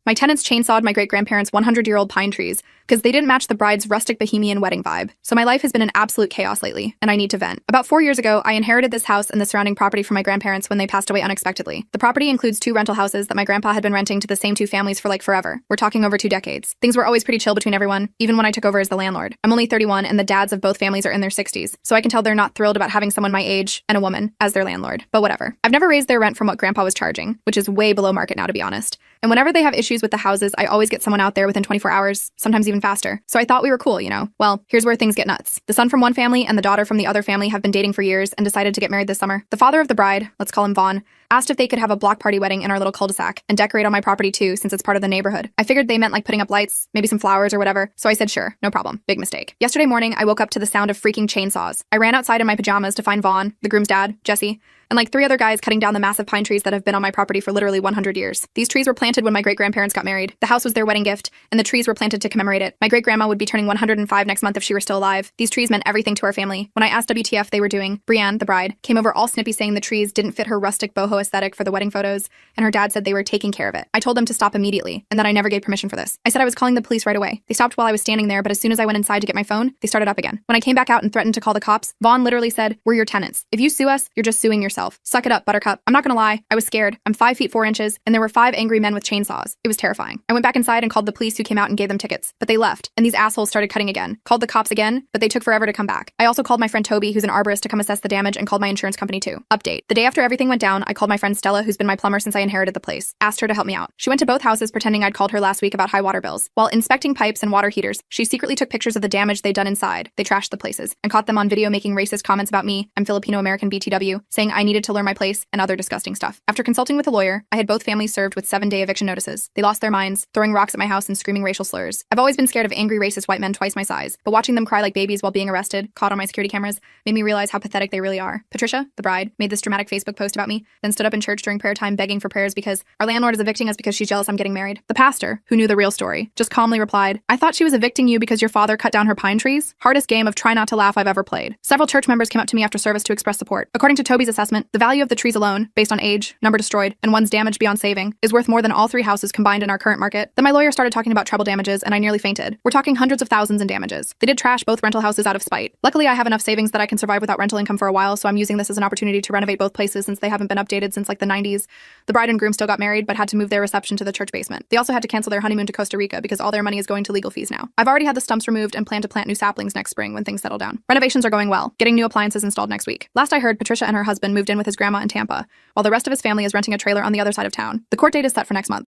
My tenants chainsawed my great-grandparents' 100-year-old pine trees because they didn't match the bride's rustic bohemian wedding vibe. So my life has been an absolute chaos lately, and I need to vent. About 4 years ago, I inherited this house and the surrounding property from my grandparents when they passed away unexpectedly. The property includes 2 rental houses that my grandpa had been renting to the same 2 families for like forever. We're talking over 2 decades. Things were always pretty chill between everyone, even when I took over as the landlord. I'm only 31 and the dads of both families are in their 60s, so I can tell they're not thrilled about having someone my age and a woman as their landlord. But whatever. I've never raised their rent from what grandpa was charging, which is way below market now, to be honest. And whenever they have issues with the houses, I always get someone out there within 24 hours, sometimes even faster. So I thought we were cool, you know? Well, here's where things get nuts. The son from one family and the daughter from the other family have been dating for years and decided to get married this summer. The father of the bride, let's call him Vaughn, asked if they could have a block party wedding in our little cul-de-sac and decorate on my property too, since it's part of the neighborhood. I figured they meant like putting up lights, maybe some flowers or whatever, so I said sure, no problem. Big mistake. Yesterday morning, I woke up to the sound of freaking chainsaws. I ran outside in my pajamas to find Vaughn, the groom's dad, Jesse, and like 3 other guys cutting down the massive pine trees that have been on my property for literally 100 years. These trees were planted when my great-grandparents got married. The house was their wedding gift, and the trees were planted to commemorate it. My great-grandma would be turning 105 next month if she were still alive. These trees meant everything to our family. When I asked WTF they were doing, Brienne, the bride, came over all snippy saying the trees didn't fit her rustic boho aesthetic for the wedding photos, and her dad said they were taking care of it. I told them to stop immediately, and that I never gave permission for this. I said I was calling the police right away. They stopped while I was standing there, but as soon as I went inside to get my phone, they started up again. When I came back out and threatened to call the cops, Vaughn literally said, "We're your tenants. If you sue us, you're just suing yourself. Suck it up, Buttercup." I'm not gonna lie, I was scared. I'm 5 feet 4 inches, and there were 5 angry men with chainsaws. It was terrifying. I went back inside and called the police, who came out and gave them tickets, but they left, and these assholes started cutting again. Called the cops again, but they took forever to come back. I also called my friend Toby, who's an arborist, to come assess the damage, and called my insurance company too. Update. The day after everything went down, I called my friend Stella, who's been my plumber since I inherited the place. Asked her to help me out. She went to both houses pretending I'd called her last week about high water bills. While inspecting pipes and water heaters, she secretly took pictures of the damage they'd done inside. They trashed the places, and caught them on video making racist comments about me, I'm Filipino-American BTW, saying I needed to learn my place, and other disgusting stuff. After consulting with a lawyer, I had both families served with 7-day eviction notices. They lost their minds, throwing rocks at my house and screaming racial slurs. I've always been scared of angry racist white men twice my size, but watching them cry like babies while being arrested, caught on my security cameras, made me realize how pathetic they really are. Patricia, the bride, made this dramatic Facebook post about me, then stood up in church during prayer time begging for prayers because our landlord is evicting us because she's jealous I'm getting married. The pastor, who knew the real story, just calmly replied, "I thought she was evicting you because your father cut down her pine trees." Hardest game of try not to laugh I've ever played. Several church members came up to me after service to express support. According to Toby's assessment, the value of the trees alone, based on age, number destroyed, and one's damage beyond saving, is worth more than all 3 houses combined in our current market. Then my lawyer started talking about treble damages, and I nearly fainted. We're talking hundreds of thousands in damages. They did trash both rental houses out of spite. Luckily, I have enough savings that I can survive without rental income for a while, so I'm using this as an opportunity to renovate both places since they haven't been updated since like the 90s. The bride and groom still got married, but had to move their reception to the church basement. They also had to cancel their honeymoon to Costa Rica because all their money is going to legal fees now. I've already had the stumps removed and plan to plant new saplings next spring when things settle down. Renovations are going well, getting new appliances installed next week. Last I heard, Patricia and her husband moved in with his grandma in Tampa, while the rest of his family is renting a trailer on the other side of town. The court date is set for next month.